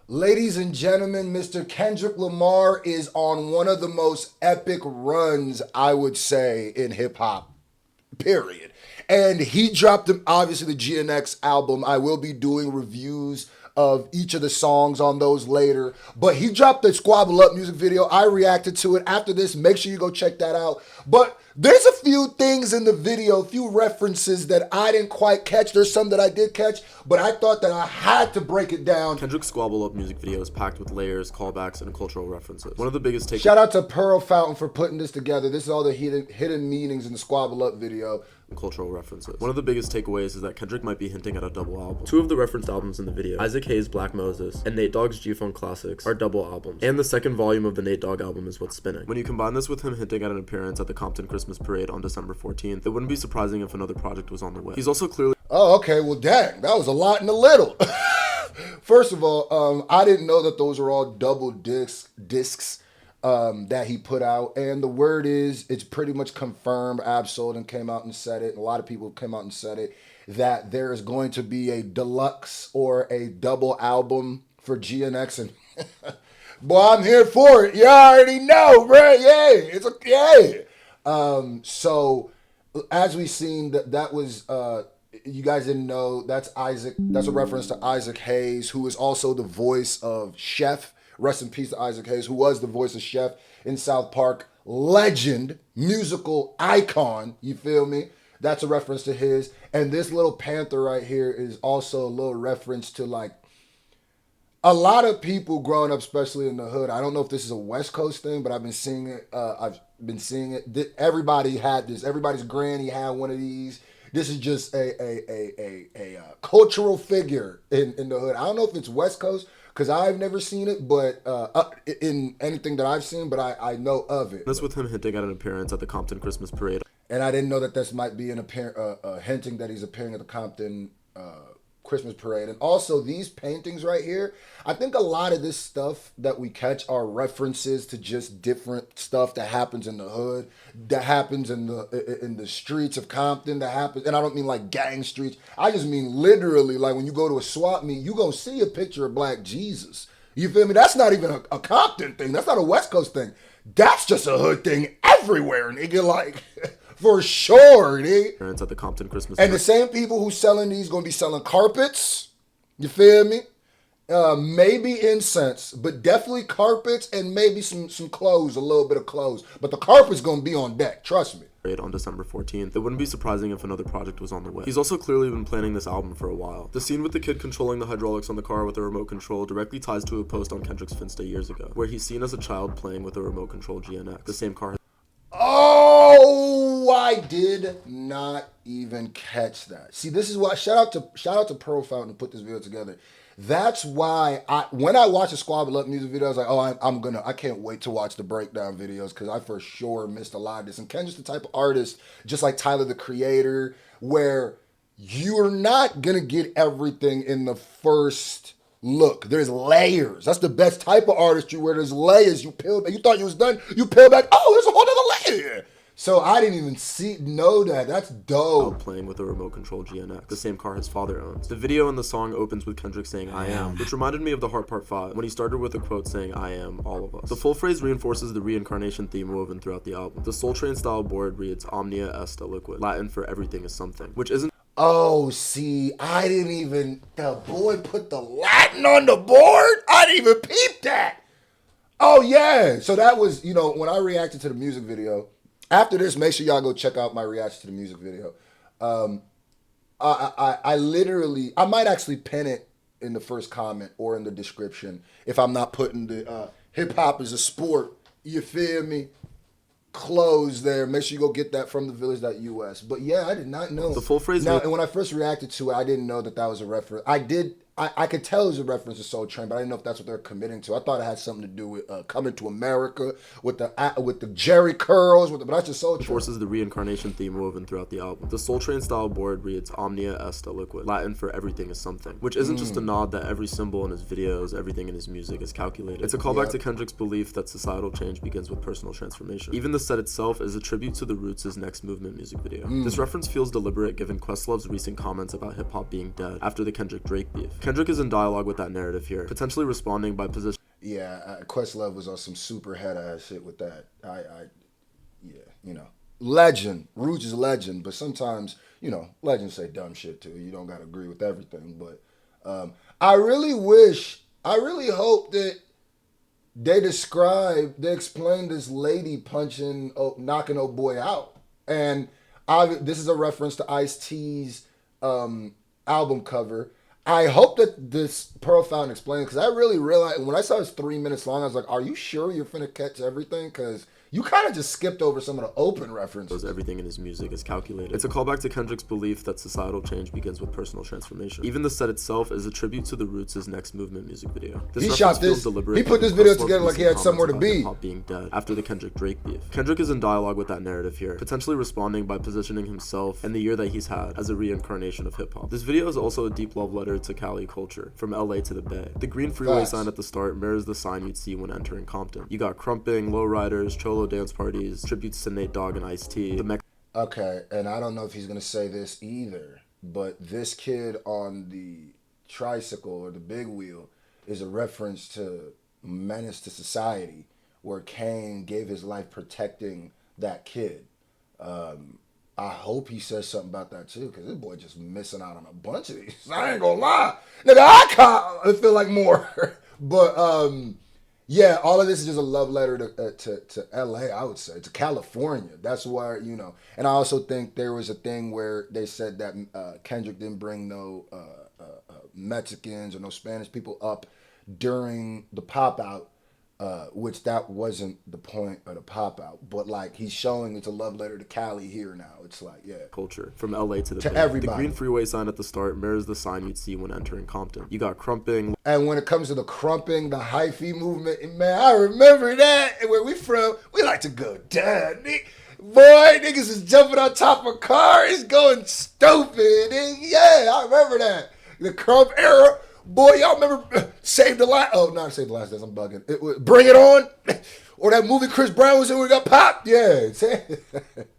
Ladies and gentlemen, Mr. Kendrick Lamar is on one of the most epic runs, I would say, in hip hop, period. And he dropped, obviously, the GNX album. I will be doing reviews of each of the songs on those later. But he dropped the Squabble Up music video. I reacted to it. After this, make sure you go check that out. But there's a few things in the video, a few references that I didn't quite catch. There's some that I did catch, but I thought that I had to break it down. Kendrick's Squabble Up music video is packed with layers, callbacks, and cultural references. One of the biggest takeaways. Shout out to Pearl Fountain for putting this together. This is all the hidden meanings in the Squabble Up video. Cultural references. One of the biggest takeaways is that Kendrick might be hinting at a double album. Two of the referenced albums in the video, Isaac Hayes' Black Moses and Nate Dogg's G-Funk Classics, are double albums. And the second volume of the Nate Dogg album is what's spinning. When you combine this with him hinting at an appearance at the Compton Christmas Parade on December 14th, it wouldn't be surprising if another project was on the way. He's also clearly... Oh, okay. Well, dang. That was a lot in a little. First of all, I didn't know that those were all double discs. That he put out, and the word is, it's pretty much confirmed. Absol came out and said it, and a lot of people came out and said it, that there is going to be a deluxe or a double album for GNX, and boy, I'm here for it. You already know, bro. Yeah, it's okay. So as we seen, that was you guys didn't know, that's Isaac. That's a reference to Isaac Hayes, who is also the voice of Chef. Rest in peace to Isaac Hayes, who was the voice of Chef in South Park. Legend, musical icon, you feel me? That's a reference to his. And this little panther right here is also a little reference to, like, a lot of people growing up, especially in the hood. I don't know if this is a West Coast thing, but I've been seeing it. Everybody had this. Everybody's granny had one of these. This is just a cultural figure in the hood. I don't know if it's West Coast, because I've never seen it, but in anything that I've seen, but I know of it. This with him hinting at an appearance at the Compton Christmas Parade. And I didn't know that this might be hinting that he's appearing at the Compton Christmas Parade. And also these paintings right here, I think a lot of this stuff that we catch are references to just different stuff that happens in the hood, that happens in the streets of Compton, that happens, and I don't mean like gang streets. I just mean literally, like when you go to a swap meet, you gonna see a picture of Black Jesus. You feel me? That's not even a Compton thing. That's not a West Coast thing. That's just a hood thing everywhere, nigga. Like, for sure, nigga. At the Compton Christmas and the same people who selling these gonna be selling carpets. You feel me? Maybe incense, but definitely carpets and maybe some clothes, a little bit of clothes. But the carpet's gonna be on deck, trust me. On December 14th, it wouldn't be surprising if another project was on the way. He's also clearly been planning this album for a while. The scene with the kid controlling the hydraulics on the car with a remote control directly ties to a post on Kendrick's Finsta years ago, where he's seen as a child playing with a remote control GNX, the same car. Oh, I did not even catch that. See, this is why, shout out to Pearl Fountain to put this video together. That's why when I watch a Squabble Up music video, I was like, oh, I can't wait to watch the breakdown videos, because I for sure missed a lot of this. And Kendrick's the type of artist, just like Tyler the Creator, where you're not gonna get everything in the first look. There's layers. That's the best type of artistry, where there's layers. You thought you was done, you peel back, oh, there's a whole other layer. So I didn't even know that. That's dope. Playing with a remote control GNX, the same car his father owns. The video and the song opens with Kendrick saying, I am, which reminded me of The Heart Part 5, when he started with a quote saying, I am all of us. The full phrase reinforces the reincarnation theme woven throughout the album. The Soul Train style board reads, Omnia est a liquid, Latin for everything is something, which isn't... Oh, see, I didn't even... The boy put the Latin on the board? I didn't even peep that. Oh, yeah. So that was, when I reacted to the music video... After this, make sure y'all go check out my reaction to the music video. I literally, I might actually pin it in the first comment or in the description if I'm not putting the hip hop is a sport, you feel me, clothes there. Make sure you go get that from thevillage.us. But yeah, I did not know. The full phrase. Now, and when I first reacted to it, I didn't know that was a reference. I could tell it was a reference to Soul Train, but I didn't know if that's what they're committing to. I thought it had something to do with Coming to America, with the Jerry curls, but that's just Soul Train. Forces the reincarnation theme woven throughout the album. The Soul Train style board reads Omnia est a liquid, Latin for everything is something, which isn't just a nod that every symbol in his videos, everything in his music is calculated. It's a callback to Kendrick's belief that societal change begins with personal transformation. Even the set itself is a tribute to the Roots' Next Movement music video. This reference feels deliberate given Questlove's recent comments about hip-hop being dead after the Kendrick-Drake beef. Kendrick is in dialogue with that narrative here, potentially responding by positioning. Yeah, Questlove was on some super head ass shit with that. Yeah, legend. Rouge is a legend, but sometimes, legends say dumb shit too. You don't gotta agree with everything, but I really hope that they explained this lady knocking old boy out, and this is a reference to Ice-T's album cover. I hope that this Pearl Fountain explained, because I really realized when I saw it's 3 minutes long, I was like, are you sure you're finna catch everything? Because you kind of just skipped over some of the open references. Everything in his music is calculated. It's a callback to Kendrick's belief that societal change begins with personal transformation. Even the set itself is a tribute to the Roots' Next Movement music video. He shot this. He put this video together like he had somewhere to be. Hip-hop being dead after the Kendrick-Drake beef. Kendrick is in dialogue with that narrative here, potentially responding by positioning himself and the year that he's had as a reincarnation of hip-hop. This video is also a deep love letter to Cali culture, from LA to the Bay. The green freeway sign at the start mirrors the sign you'd see when entering Compton. You got crumping, lowriders, cholo dance parties, tributes to Nate Dogg and Ice-T. Okay, and I don't know if he's gonna say this either, but this kid on the tricycle or the big wheel is a reference to Menace to Society, where Kane gave his life protecting that kid. I hope he says something about that too, because this boy just missing out on a bunch of these. I ain't gonna lie, nigga, I feel like more, but yeah, all of this is just a love letter to LA, I would say, to California. That's why, and I also think there was a thing where they said that Kendrick didn't bring no Mexicans or no Spanish people up during the pop out, which that wasn't the point of the pop out. But like, he's showing it's a love letter to Cali here now. It's like, yeah. Culture, from LA to the Bay. Everybody. The green freeway sign at the start mirrors the sign you'd see when entering Compton. You got crumping. And when it comes to the crumping, the hyphy movement, man, I remember that. And where we from, we like to go down. Boy, niggas is jumping on top of cars, going stupid. Yeah, I remember that. The crump era. Boy, y'all remember Save the Last? Oh, not Save the Last Dance, I'm bugging. Bring It On? Or that movie Chris Brown was in where he got popped? Yeah.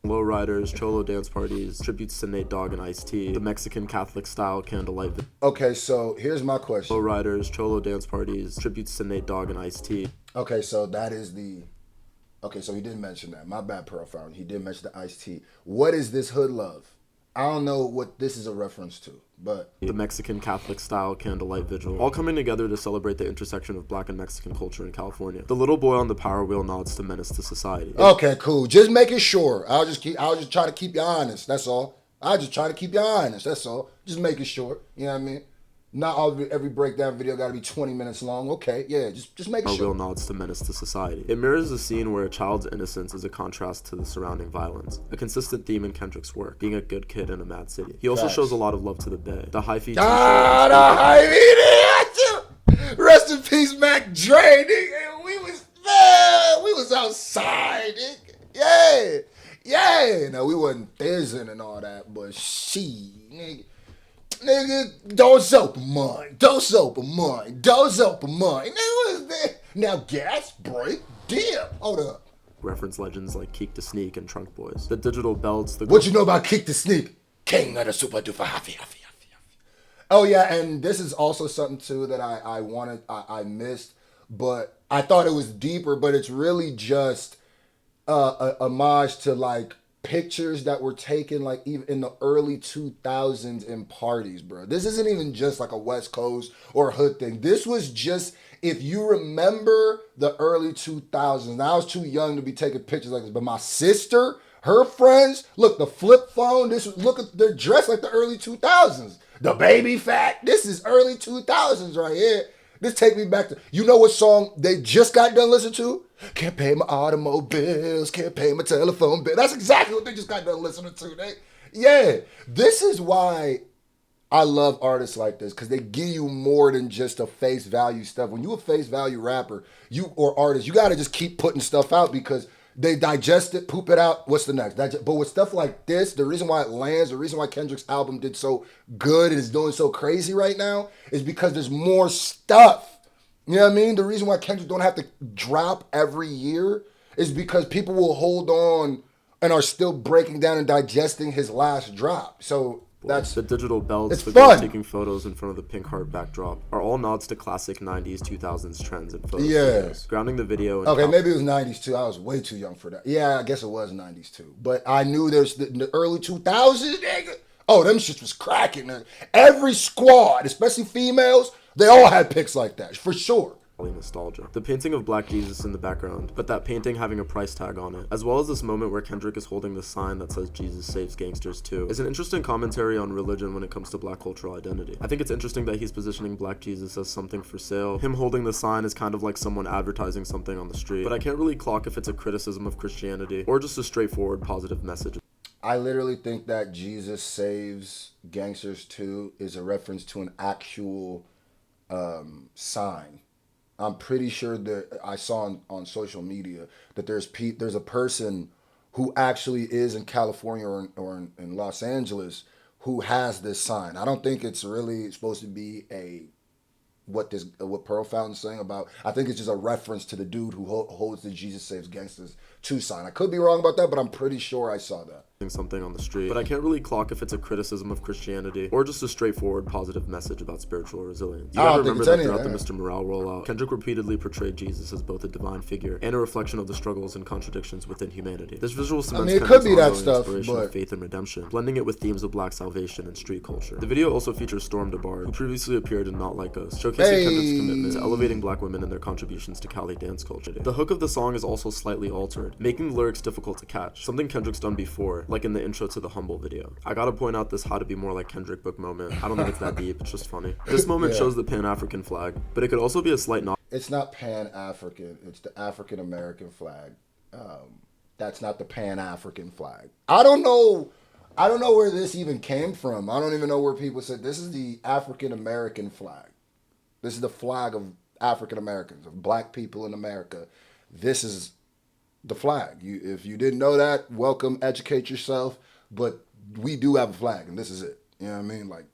Lowriders, cholo dance parties, tributes to Nate Dogg and Ice-T, the Mexican Catholic style candlelight. Okay, so here's my question. Lowriders, cholo dance parties, tributes to Nate Dogg and Ice-T. Okay, so that is the... Okay, so he didn't mention that. My bad, Pearl Fountain. He did mention the Ice-T. What is this hood love? I don't know what this is a reference to, but... The Mexican Catholic style candlelight vigil, all coming together to celebrate the intersection of Black and Mexican culture in California. The little boy on the power wheel nods to Menace to Society. Okay, cool. Just making sure. I'll just try to keep you honest. That's all. Just making sure. You know what I mean? Not every breakdown video got to be 20 minutes long. Okay, yeah, just make sure. Real nods to Menace to Society. It mirrors a scene where a child's innocence is a contrast to the surrounding violence. A consistent theme in Kendrick's work, being a good kid in a mad city. He also shows a lot of love to the Bay. The hyphy t-shirt. Rest in peace, Mac Dre, nigga. We was outside, nigga. Yeah. No, we wasn't fizzing and all that, but nigga. Nigga, doors open mine. Nigga, what is that? Now gas, break, dip. Hold up. Reference legends like Keek the Sneak and Trunk Boys. The digital belts. What you know about Keek the Sneak? King of the super duper happy. Oh yeah, and this is also something too that I missed, but I thought it was deeper, but it's really just a homage to like pictures that were taken like even in the early 2000s in parties, bro. This isn't even just like a West Coast or hood thing. This was just, if you remember the early 2000s, now I was too young to be taking pictures like this, but my sister, her friends, look, the flip phone, they're dressed like the early 2000s. The baby fat, this is early 2000s right here. This take me back to, you know what song they just got done listening to? Can't pay my automobiles, can't pay my telephone bill. That's exactly what they just got done listening to. This is why I love artists like this, because they give you more than just a face value stuff. When you a face value rapper, or artist, you got to just keep putting stuff out because they digest it, poop it out. What's the next? But with stuff like this, the reason why it lands, the reason why Kendrick's album did so good and is doing so crazy right now is because there's more stuff. You know what I mean? The reason why Kendrick don't have to drop every year is because people will hold on and are still breaking down and digesting his last drop. So skateboard. The digital belts, it's the fun. girls taking photos in front of the pink heart backdrop are all nods to classic 90s, 2000s trends and photo studios. Grounding the video in okay, maybe it was 90s too. I was way too young for that. Yeah, I guess it was 90s too. But I knew there's the early 2000s, nigga. Oh, them shits was cracking. Every squad, especially females, they all had pics like that, for sure. Nostalgia. The painting of Black Jesus in the background, but that painting having a price tag on it, as well as this moment where Kendrick is holding the sign that says Jesus saves gangsters too, is an interesting commentary on religion when it comes to Black cultural identity. I think it's interesting that he's positioning Black Jesus as something for sale. Him holding the sign is kind of like someone advertising something on the street, but I can't really clock if it's a criticism of Christianity or just a straightforward positive message. I literally think that Jesus saves gangsters too is a reference to an actual sign. I'm pretty sure that I saw on social media that there's a person who actually is in California or in Los Angeles who has this sign. I don't think it's really supposed to be what Pearl Fountain's saying about. I think it's just a reference to the dude who holds the Jesus Saves Gangsters 2 sign. I could be wrong about that, but I'm pretty sure I saw that. Something on the street, but I can't really clock if it's a criticism of Christianity or just a straightforward positive message about spiritual resilience. You gotta remember that throughout the Mr. Morale rollout, Kendrick repeatedly portrayed Jesus as both a divine figure and a reflection of the struggles and contradictions within humanity. This visual cements Kendrick's ongoing inspiration of faith and redemption, blending it with themes of Black salvation and street culture. The video also features Storm DeBar, who previously appeared in Not Like Us, showcasing Kendrick's commitment to elevating Black women and their contributions to Cali dance culture. The hook of the song is also slightly altered, making the lyrics difficult to catch, something Kendrick's done before, like in the intro to the Humble video. I gotta point out this how to be more like Kendrick book moment. I don't think it's that deep, it's just funny. This moment shows the Pan-African flag, but it could also be a slight nod. It's not Pan-African, it's the African-American flag. That's not the Pan-African flag. I don't know where this even came from. I don't even know where people said this is the African-American flag. This is the flag of African Americans, of Black people in America. This is the flag. If you didn't know that, welcome, educate yourself. But we do have a flag, and this is it. You know what I mean? Like,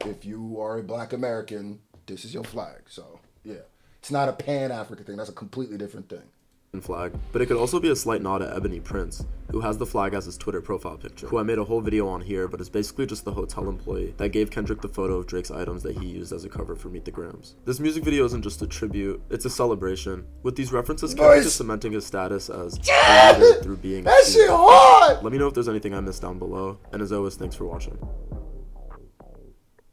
if you are a Black American, this is your flag. So, yeah. It's not a Pan-African thing. That's a completely different thing. Flag, but it could also be a slight nod to Ebony Prince, who has the flag as his Twitter profile picture, who I made a whole video on here, but is basically just the hotel employee that gave Kendrick the photo of Drake's items that he used as a cover for Meet the Grams. This music video isn't just a tribute, it's a celebration. With these references, Kendrick is cementing his status as a leader through being that shit hard! Let me know if there's anything I missed down below, and as always, thanks for watching.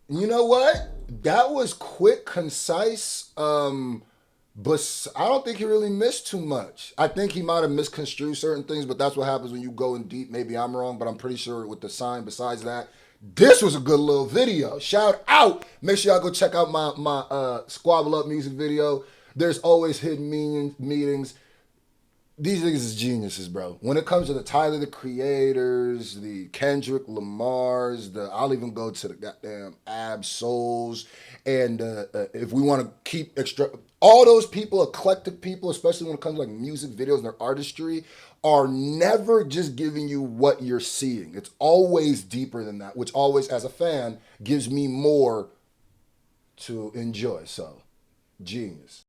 You know what? That was quick, concise, but I don't think he really missed too much. I think he might have misconstrued certain things, but that's what happens when you go in deep. Maybe I'm wrong, but I'm pretty sure with the sign, besides that, this was a good little video. Shout out. Make sure y'all go check out my Squabble Up music video. There's always hidden meetings. These niggas is geniuses, bro. When it comes to the Tyler, the Creators, the Kendrick Lamars, I'll even go to the goddamn Ab Souls. And if we want to keep all those people, eclectic people, especially when it comes to like music videos and their artistry, are never just giving you what you're seeing. It's always deeper than that, which always, as a fan, gives me more to enjoy. So, genius.